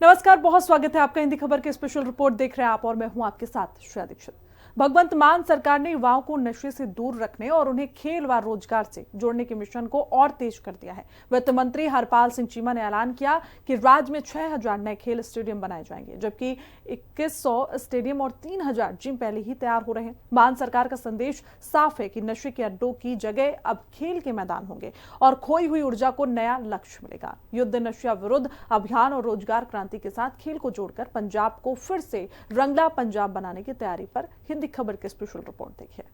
नमस्कार, बहुत स्वागत है आपका हिंदी खबर के स्पेशल रिपोर्ट देख रहे हैं आप और मैं हूं आपके साथ श्रेया दीक्षित। भगवंत मान सरकार ने युवाओं को नशे से दूर रखने और उन्हें खेल व रोजगार से जोड़ने के मिशन को और तेज कर दिया है। वित्त मंत्री हरपाल सिंह चीमा ने ऐलान किया कि राज्य में 6000 नए खेल स्टेडियम बनाए जाएंगे, जबकि 2100 स्टेडियम और 3000 जिम पहले ही तैयार हो रहे हैं। मान सरकार का संदेश साफ है कि नशे के अड्डों की जगह अब खेल के मैदान होंगे और खोई हुई ऊर्जा को नया लक्ष्य मिलेगा। युद्ध नशा विरुद्ध अभियान और रोजगार क्रांति के साथ खेल को जोड़कर पंजाब को फिर से रंगला पंजाब बनाने की तैयारी पर हिंदी खबर के स्पेशल रिपोर्ट देखिए।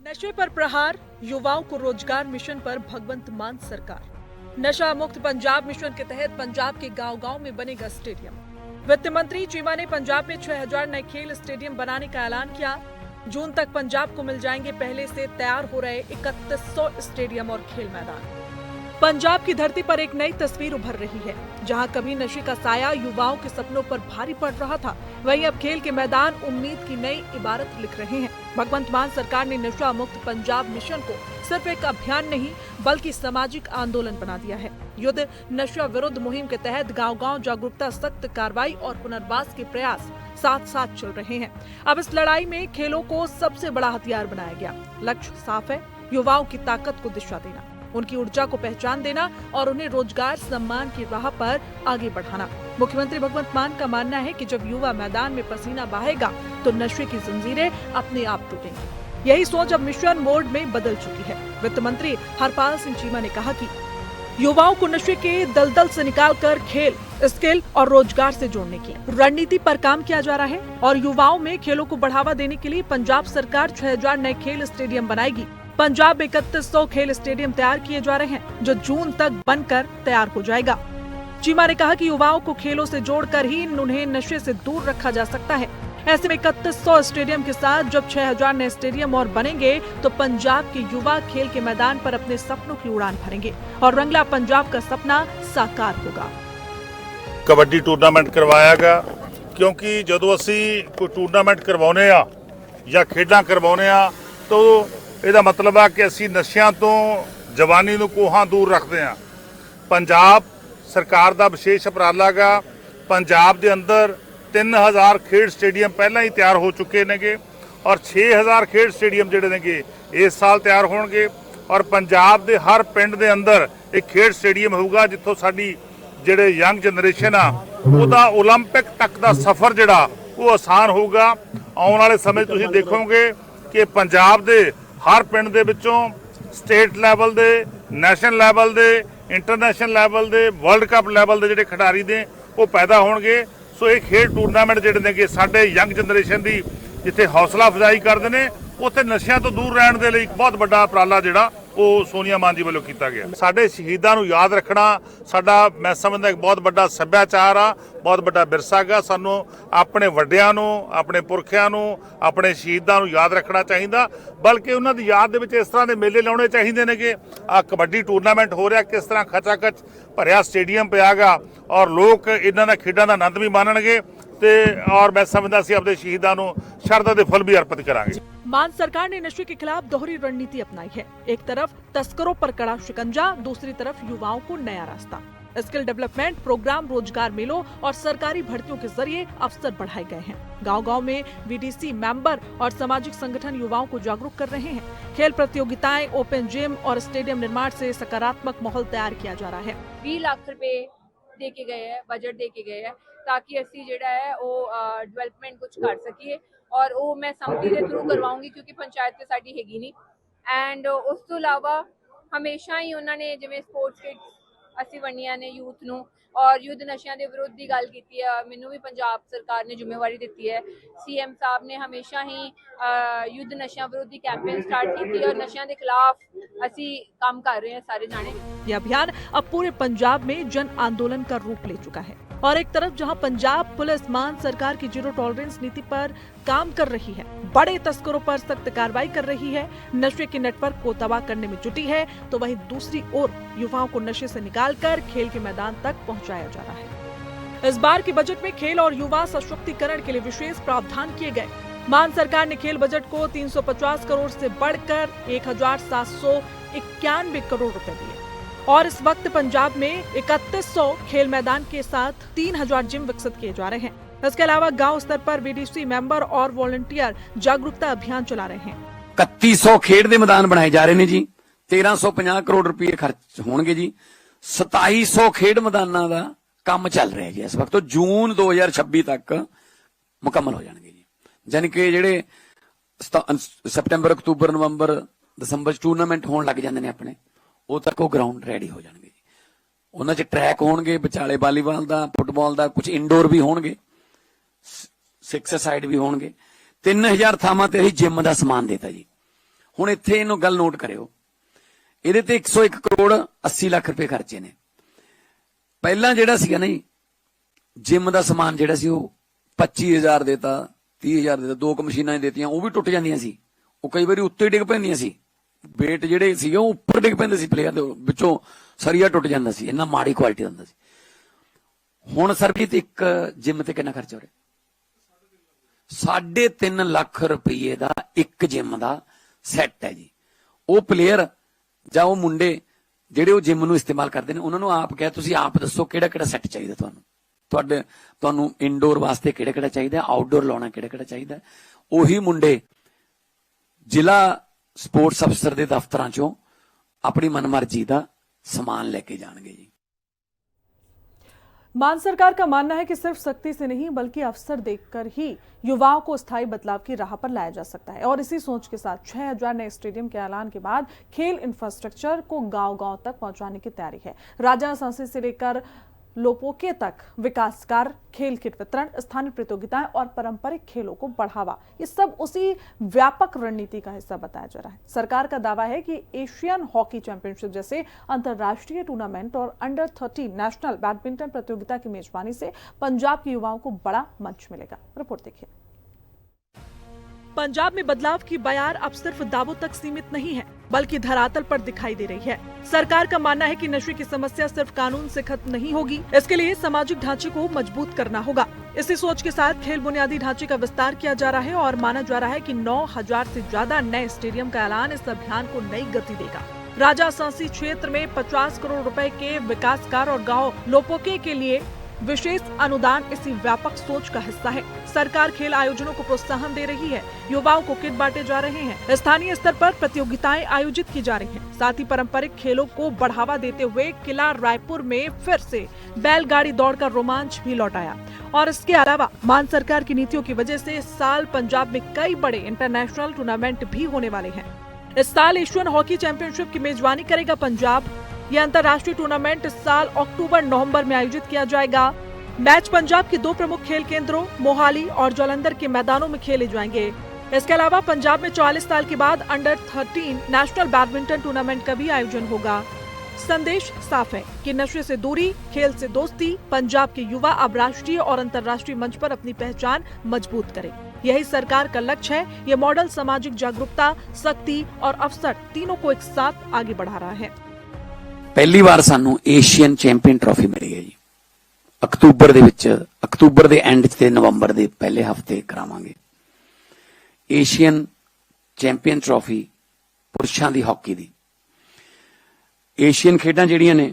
नशे पर प्रहार, युवाओं को रोजगार मिशन पर भगवंत मान सरकार। नशा मुक्त पंजाब मिशन के तहत पंजाब के गांव-गांव में बनेगा स्टेडियम। वित्त मंत्री चीमा ने पंजाब में 6000 नए खेल स्टेडियम बनाने का ऐलान किया। जून तक पंजाब को मिल जाएंगे पहले से तैयार हो रहे 3100 स्टेडियम और खेल मैदान। पंजाब की धरती पर एक नई तस्वीर उभर रही है। जहां कभी नशे का साया युवाओं के सपनों पर भारी पड़ रहा था, वहीं अब खेल के मैदान उम्मीद की नई इबारत लिख रहे हैं। भगवंत मान सरकार ने नशा मुक्त पंजाब मिशन को सिर्फ एक अभियान नहीं बल्कि सामाजिक आंदोलन बना दिया है। युद्ध नशा विरुद्ध मुहिम के तहत गांव-गांव जागरूकता, सख्त कार्रवाई और पुनर्वास के प्रयास साथ साथ चल रहे हैं। अब इस लड़ाई में खेलों को सबसे बड़ा हथियार बनाया गया। लक्ष्य साफ है, युवाओं की ताकत को दिशा देना, उनकी ऊर्जा को पहचान देना और उन्हें रोजगार सम्मान की राह पर आगे बढ़ाना। मुख्यमंत्री भगवंत मान का मानना है कि जब युवा मैदान में पसीना बहेगा तो नशे की जंजीरें अपने आप टूटेंगी। यही सोच अब मिशन मोड में बदल चुकी है। वित्त मंत्री हरपाल सिंह चीमा ने कहा कि युवाओं को नशे के दलदल से निकालकर खेल, स्किल और रोजगार से जोड़ने की रणनीति पर काम किया जा रहा है और युवाओं में खेलों को बढ़ावा देने के लिए पंजाब सरकार 6000 नए खेल स्टेडियम बनाएगी। पंजाब में 3100 खेल स्टेडियम तैयार किए जा रहे हैं, जो जून तक बनकर तैयार हो जाएगा। चीमा ने कहा कि युवाओं को खेलों से जोड़कर ही उन्हें नशे से दूर रखा जा सकता है। ऐसे में 3100 स्टेडियम के साथ जब 6000 नए स्टेडियम और बनेंगे तो पंजाब के युवा खेल के मैदान पर अपने सपनों की उड़ान भरेंगे और रंगला पंजाब का सपना साकार होगा। कबड्डी टूर्नामेंट करवायागा क्योंकि ਜਦੋਂ ਅਸੀਂ ਕੋਈ ਟੂਰਨਾਮੈਂਟ ਕਰਵਾਉਨੇ ਆ ਜਾਂ ਖੇਡਾਂ ਕਰਵਾਉਨੇ ਆ तो ਇਹਦਾ ਮਤਲਬ ਆ ਕਿ ਅਸੀਂ ਨਸ਼ਿਆਂ ਤੋਂ ਜਵਾਨੀ ਨੂੰ ਕੋਹਾਂ ਦੂਰ ਰੱਖਦੇ ਆ। ਪੰਜਾਬ ਸਰਕਾਰ ਦਾ ਵਿਸ਼ੇਸ਼ ਉਪਰਾਲਾ ਗਾ। ਪੰਜਾਬ ਦੇ ਅੰਦਰ 3000 ਖੇਡ ਸਟੇਡੀਅਮ ਪਹਿਲਾਂ ਹੀ ਤਿਆਰ ਹੋ ਚੁੱਕੇ ਨੇਗੇ ਔਰ 6000 ਖੇਡ ਸਟੇਡੀਅਮ ਜਿਹੜੇ ਨੇਗੇ ਇਸ ਸਾਲ ਤਿਆਰ ਹੋਣਗੇ ਔਰ ਪੰਜਾਬ ਦੇ ਹਰ ਪਿੰਡ ਦੇ ਅੰਦਰ ਇੱਕ ਖੇਡ ਸਟੇਡੀਅਮ ਹੋਊਗਾ ਜਿੱਥੋਂ ਸਾਡੀ ਜਿਹੜੇ ਯੰਗ ਜਨਰੇਸ਼ਨ ਆ ਉਹਦਾ 올림픽 ਤੱਕ ਦਾ ਸਫ਼ਰ ਜਿਹੜਾ ਉਹ ਆਸਾਨ ਹੋਊਗਾ। ਆਉਣ ਵਾਲੇ ਸਮੇਂ ਤੁਸੀਂ ਦੇਖੋਗੇ ਕਿ ਪੰਜਾਬ ਦੇ ਹਰ ਪਿੰਡ ਦੇ ਵਿੱਚੋਂ ਸਟੇਟ ਲੈਵਲ ਦੇ, ਨੈਸ਼ਨਲ ਲੈਵਲ ਦੇ, ਇੰਟਰਨੈਸ਼ਨਲ ਲੈਵਲ ਦੇ, ਵਰਲਡ ਕੱਪ ਲੈਵਲ ਦੇ ਜਿਹੜੇ ਖਿਡਾਰੀ ਨੇ ਉਹ ਪੈਦਾ ਹੋਣਗੇ। ਸੋ ਇਹ ਖੇਡ ਟੂਰਨਾਮੈਂਟ ਜਿਹੜੇ ਨੇਗੇ ਸਾਡੇ ਯੰਗ ਜਨਰੇਸ਼ਨ ਦੀ ਜਿੱਥੇ ਹੌਸਲਾ ਅਫਜ਼ਾਈ ਕਰਦੇ ਨੇ ਉੱਥੇ ਨਸ਼ਿਆਂ ਤੋਂ ਦੂਰ ਰਹਿਣ ਦੇ ਲਈ ਇੱਕ ਬਹੁਤ ਵੱਡਾ ਉਪਰਾਲਾ ਜਿਹੜਾ ਉਹ ਸੋਨੀਆ ਮਾਨ ਜੀ ਵੱਲੋਂ ਕੀਤਾ ਗਿਆ। ਸਾਡੇ ਸ਼ਹੀਦਾਂ ਨੂੰ ਯਾਦ ਰੱਖਣਾ ਸਾਡਾ ਮੈਂ ਸਮਝਦਾ ਇੱਕ ਬਹੁਤ ਵੱਡਾ ਸੱਭਿਆਚਾਰ ਆ, ਬਹੁਤ ਵੱਡਾ ਵਿਰਸਾ ਗਾ। ਸਾਨੂੰ ਆਪਣੇ ਵੱਡਿਆਂ ਨੂੰ, ਆਪਣੇ ਪੁਰਖਿਆਂ ਨੂੰ, ਆਪਣੇ ਸ਼ਹੀਦਾਂ ਨੂੰ ਯਾਦ ਰੱਖਣਾ ਚਾਹੀਦਾ, ਬਲਕਿ ਉਹਨਾਂ ਦੀ ਯਾਦ ਦੇ ਵਿੱਚ ਇਸ ਤਰ੍ਹਾਂ ਦੇ ਮੇਲੇ ਲਾਉਣੇ ਚਾਹੀਦੇ ਨੇ ਕਿ ਆ ਕਬੱਡੀ ਟੂਰਨਾਮੈਂਟ ਹੋ ਰਿਹਾ, ਕਿਸ ਤਰ੍ਹਾਂ ਖਚਾਖਚ ਭਰਿਆ ਸਟੇਡੀਅਮ ਪਿਆ ਗਾ ਔਰ ਲੋਕ ਇਹਨਾਂ ਦਾ ਖੇਡਾਂ ਦਾ ਆਨੰਦ ਵੀ ਮਾਣਨਗੇ ਤੇ ਔਰ ਮੈਂ ਸਮਝਦਾ ਸੀ ਆਪਣੇ ਸ਼ਹੀਦਾਂ ਨੂੰ ਸ਼ਰਧਾ ਦੇ ਫੁੱਲ ਵੀ ਅਰਪਿਤ ਕਰਾਂਗੇ। मान सरकार ने नशे के खिलाफ दोहरी रणनीति अपनाई है। एक तरफ तस्करों पर कड़ा शिकंजा, दूसरी तरफ युवाओं को नया रास्ता। स्किल डेवलपमेंट प्रोग्राम, रोजगार मेलों और सरकारी भर्तियों के जरिए अवसर बढ़ाए गए हैं। गांव-गांव में VDC मेंबर और सामाजिक संगठन युवाओं को जागरूक कर रहे हैं। खेल प्रतियोगिताएं, ओपन जिम और स्टेडियम निर्माण से सकारात्मक माहौल तैयार किया जा रहा है। 20 लाख रुपए दे के गए है, बजट दे के गए है ताकि असी जेड़ा है वो डेवलपमेंट कुछ कर सकीए और वो मैं समझी के थ्रू करवाऊंगी क्योंकि पंचायत ते साडी हैगी नहीं। एंड उस तो इलावा हमेशा ही उन्होंने जिवें स्पोर्ट्स किट्स असी वंडियां ने यूथ नूं और युद्ध नशियां दे विरुद्ध दी गल कीती है। मैनूं भी पंजाब सरकार ने जिम्मेवारी दी है। CM साहब ने हमेशा ही युद्ध नशियां विरुद्ध दी कैंपेन स्टार्ट की और नशियां दे खिलाफ असी काम कर रहे हैं सारे जाने। यह अभियान अब पूरे पंजाब में जन आंदोलन का रूप ले चुका है और एक तरफ जहां पंजाब पुलिस मान सरकार की जीरो टॉलरेंस नीति पर काम कर रही है, बड़े तस्करों पर सख्त कार्रवाई कर रही है, नशे के नेटवर्क को तबाह करने में जुटी है, तो वहीं दूसरी ओर युवाओं को नशे से निकालकर खेल के मैदान तक पहुंचाया जा रहा है। इस बार के बजट में खेल और युवा सशक्तिकरण के लिए विशेष प्रावधान किए गए। मान सरकार ने खेल बजट को 350 करोड़ से बढ़कर 1791 करोड़ रुपए दिए और इस वक्त पंजाब में 3100 खेल मैदान के साथ 3000 जिम विकसित किए जा रहे हैं। इसके अलावा गांव स्तर पर बीडीसी मेंबर और वॉलंटियर जागरूकता अभियान चला रहे हैं। 3100 खेड ਦੇ मैदान बनाए जा रहे हैं जी, 1350 करोड़ रुपए खर्च होंगे जी, 2700 खेड मैदानां ਦਾ ਕੰਮ ਚੱਲ ਰਿਹਾ ਜੀ। ਇਸ ਵਕਤ ਜੂਨ 2026 ਤੱਕ ਮੁਕੰਮਲ ਹੋ ਜਾਣਗੇ ਜੀ। ਯਾਨੀ ਕਿ ਜਿਹੜੇ ਸਤੰਬਰ, ਅਕਤੂਬਰ, ਨਵੰਬਰ, ਦਸੰਬਰ ਚ ਟੂਰਨਾਮੈਂਟ ਹੋਣ ਲੱਗ ਜਾਂਦੇ ਨੇ ਆਪਣੇ, ਉਹ ਤੱਕ ਉਹ ਗਰਾਊਂਡ ਰੈਡੀ ਹੋ ਜਾਣਗੇ ਜੀ। ਉਹਨਾਂ ਚ ਟਰੈਕ ਹੋਣਗੇ, ਵਿਚਾਲੇ ਵਾਲੀਬਾਲ ਦਾ, ਫੁੱਟਬਾਲ ਦਾ, ਕੁਝ ਇਨਡੋਰ ਵੀ ਹੋਣਗੇ, 6 ਸਾਈਡ ਵੀ ਹੋਣਗੇ। 3000 ਥਾਵਾਂ ਤੇ ਅਸੀਂ ਜਿਮ ਦਾ ਸਮਾਨ ਦੇਤਾ ਜੀ। ਹੁਣ ਇੱਥੇ ਇਹਨੂੰ ਗੱਲ ਨੋਟ ਕਰਿਓ, ਇਹਦੇ ਤੇ 101 ਕਰੋੜ 80 ਲੱਖ ਰੁਪਏ ਖਰਚੇ ਨੇ। ਪਹਿਲਾਂ ਜਿਹੜਾ ਸੀਗਾ ਨਾ ਜੀ, ਜਿਮ ਦਾ ਸਮਾਨ ਜਿਹੜਾ ਸੀ ਉਹ 25000 ਦੇਤਾ, 30000 ਦੇਤਾ, 2 ਮਸ਼ੀਨਾਂ ਦੇਤੀਆਂ, ਉਹ ਵੀ ਟੁੱਟ ਜਾਂਦੀਆਂ ਸੀ। ਉਹ ਕਈ ਵਾਰੀ ਉੱਤੇ ਡਿੱਗ ਪੈਂਦੀਆਂ ਸੀ, ਵੇਟ ਜਿਹੜੇ ਸੀਗੇ ਉਹ ਉੱਪਰ ਡਿੱਗ ਪੈਂਦੇ ਸੀ, ਪਲੇਅਰ ਦੇ ਵਿੱਚੋਂ ਸਰੀਆ ਟੁੱਟ ਜਾਂਦਾ ਸੀ, ਇੰਨਾ ਮਾੜੀ ਕੁਆਲਿਟੀ ਦਾ ਹੁੰਦਾ ਸੀ। ਹੁਣ ਸਰਬਜੀਤ ਇੱਕ ਜਿਮ ਤੇ ਕਿੰਨਾ ਖਰਚ ਹੋ ਰਿਹਾ? 3.5 ਲੱਖ ਰੁਪਏ ਦਾ ਇੱਕ ਜਿਮ ਦਾ ਸੈੱਟ ਹੈ ਜੀ। ਉਹ ਪਲੇਅਰ ਜਾਂ ਉਹ ਮੁੰਡੇ ਜਿਹੜੇ ਉਹ ਜਿਮ ਨੂੰ ਇਸਤੇਮਾਲ ਕਰਦੇ ਨੇ, ਉਹਨਾਂ ਨੂੰ ਆਪ ਕਹਿ, ਤੁਸੀਂ ਆਪ ਦੱਸੋ ਕਿਹੜਾ ਕਿਹੜਾ ਸੈੱਟ ਚਾਹੀਦਾ ਤੁਹਾਨੂੰ ਇਨਡੋਰ ਵਾਸਤੇ ਕਿਹੜਾ ਕਿਹੜਾ ਚਾਹੀਦਾ, ਆਊਟਡੋਰ ਲਾਉਣਾ ਕਿਹੜਾ ਕਿਹੜਾ ਚਾਹੀਦਾ। ਉਹੀ ਮੁੰਡੇ ਜ਼ਿਲ੍ਹਾ ਸਪੋਰਟਸ ਅਫਸਰ ਦੇ ਦਫ਼ਤਰਾਂ ਚੋਂ ਆਪਣੀ ਮਨਮਰਜ਼ੀ ਦਾ सामान लेके जाएंगे जी। मान सरकार का मानना है कि सिर्फ सख्ती से नहीं बल्कि अवसर देकर ही युवाओं को स्थायी बदलाव की राह पर लाया जा सकता है। और इसी सोच के साथ 6000 नए स्टेडियम के ऐलान के बाद खेल इंफ्रास्ट्रक्चर को गांव-गांव तक पहुंचाने की तैयारी है। राजा सांसी से लेकर लोपोके तक विकास कार्य, खेल किट वितरण, स्थानीय प्रतियोगिताएं और पारंपरिक खेलों को बढ़ावा, ये सब उसी व्यापक रणनीति का हिस्सा बताया जा रहा है। सरकार का दावा है कि एशियन हॉकी चैंपियनशिप जैसे अंतर्राष्ट्रीय टूर्नामेंट और अंडर 13 नेशनल बैडमिंटन प्रतियोगिता की मेजबानी से पंजाब के युवाओं को बड़ा मंच मिलेगा। रिपोर्ट देखिए। पंजाब में बदलाव की बयार अब सिर्फ दावों तक सीमित नहीं है बल्कि धरातल पर दिखाई दे रही है। सरकार का मानना है कि नशे की समस्या सिर्फ कानून से खत्म नहीं होगी, इसके लिए सामाजिक ढांचे को मजबूत करना होगा। इसी सोच के साथ खेल बुनियादी ढांचे का विस्तार किया जा रहा है और माना जा रहा है कि 9000 से ज्यादा नए स्टेडियम का ऐलान इस अभियान को नई गति देगा। राजा सांसी क्षेत्र में 50 करोड़ रुपए के विकास कार्य और गाँव लोपोके के लिए विशेष अनुदान इसी व्यापक सोच का हिस्सा है। सरकार खेल आयोजनों को प्रोत्साहन दे रही है, युवाओं को किट बांटे जा रहे हैं, स्थानीय स्तर पर प्रतियोगिताएं आयोजित की जा रही हैं। साथ ही पारंपरिक खेलों को बढ़ावा देते हुए किला रायपुर में फिर से बैलगाड़ी दौड़ का रोमांच भी लौट आया। और इसके अलावा मान सरकार की नीतियों की वजह से इस साल पंजाब में कई बड़े इंटरनेशनल टूर्नामेंट भी होने वाले हैं। इस साल एशियन हॉकी चैंपियनशिप की मेजबानी करेगा पंजाब। यह अंतर्राष्ट्रीय टूर्नामेंट इस साल अक्टूबर-नवंबर में आयोजित किया जाएगा। मैच पंजाब के 2 प्रमुख खेल केंद्रों मोहाली और जालंधर के मैदानों में खेले जाएंगे। इसके अलावा पंजाब में 44 साल के बाद अंडर 13 नेशनल बैडमिंटन टूर्नामेंट का भी आयोजन होगा। संदेश साफ है कि नशे से दूरी, खेल से दोस्ती, पंजाब के युवा अब राष्ट्रीय और अंतर्राष्ट्रीय मंच पर अपनी पहचान मजबूत करें। यही सरकार का लक्ष्य है। ये मॉडल सामाजिक जागरूकता, शक्ति और अवसर तीनों को एक साथ आगे बढ़ा रहा है। पहली बार सानू एशियन चैंपियन ट्रॉफी मिली है जी। अक्तूबर ਦੇ ਐਂਡ ਤੇ ਨਵੰਬਰ ਦੇ ਪਹਿਲੇ ਹਫਤੇ ਕਰਾਵਾਂਗੇ ਏਸ਼ੀਅਨ ਚੈਂਪੀਅਨ ਟਰਾਫੀ ਪੁਰਸ਼ਾਂ ਦੀ ਹਾਕੀ ਦੀ। ਏਸ਼ੀਅਨ ਖੇਡਾਂ ਜਿਹੜੀਆਂ ਨੇ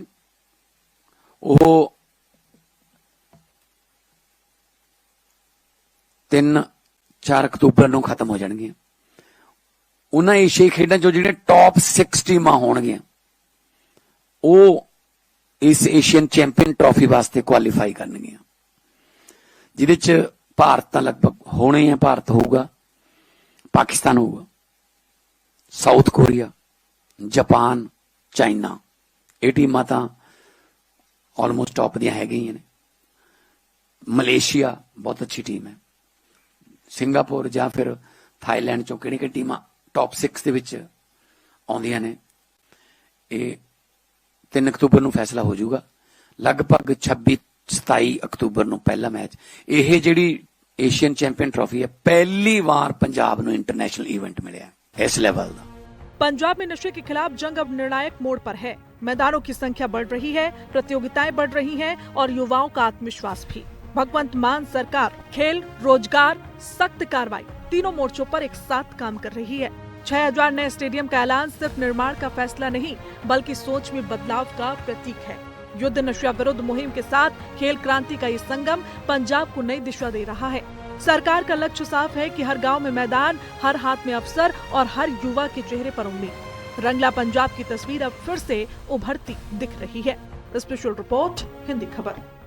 ਉਹ 3-4 ਅਕਤੂਬਰ ਨੂੰ ਖਤਮ ਹੋ ਜਾਣਗੀਆਂ। ਉਹਨਾਂ ਏਸ਼ੀਆਈ ਖੇਡਾਂ ਚੋਂ ਜਿਹੜੇ ਟੌਪ 6 ਟੀਮਾਂ ਹੋਣਗੀਆਂ ਉਹ इस एशियन चैंपियन ट्रॉफी वास्ते क्वालीफाई करनगियां, जिहदे च भारत तां लगभग होने हैं। भारत होगा, पाकिस्तान होगा, साउथ कोरिया, जापान, चाइना, ये टीमां तां ऑलमोस्ट टॉप दियां हैगियां ने। मलेशिया बहुत अच्छी टीम है, सिंगापुर जां फिर थाईलैंड चों किहड़ी टीमां टॉप 6 दे विच आउंदियां ने। 3 अक्तूबर ਨੂੰ फैसला हो जाऊगा। लगभग 26-27 अक्तूबर ਨੂੰ पहला मैच। यह जिहड़ी एशियन चैंपियन ट्रॉफी है पहली बार पंजाब ਨੂੰ इंटरनेशनल इवेंट मिलिया इस लेवल का। पंजाब में नशे के खिलाफ जंग अब निर्णायक मोड़ पर है। मैदानों की संख्या बढ़ रही है, प्रतियोगिताएं बढ़ रही हैं और युवाओं का आत्मविश्वास भी। भगवंत मान सरकार खेल, रोजगार, सख्त कार्रवाई तीनों मोर्चों पर एक साथ काम कर रही है। 6000 नए स्टेडियम का ऐलान सिर्फ निर्माण का फैसला नहीं बल्कि सोच में बदलाव का प्रतीक है। युद्ध नशा विरुद्ध मुहिम के साथ खेल क्रांति का ये संगम पंजाब को नई दिशा दे रहा है। सरकार का लक्ष्य साफ है कि हर गांव में मैदान, हर हाथ में अवसर और हर युवा के चेहरे पर उम्मीद। रंगला पंजाब की तस्वीर अब फिर से उभरती दिख रही है। स्पेशल रिपोर्ट, हिंदी खबर।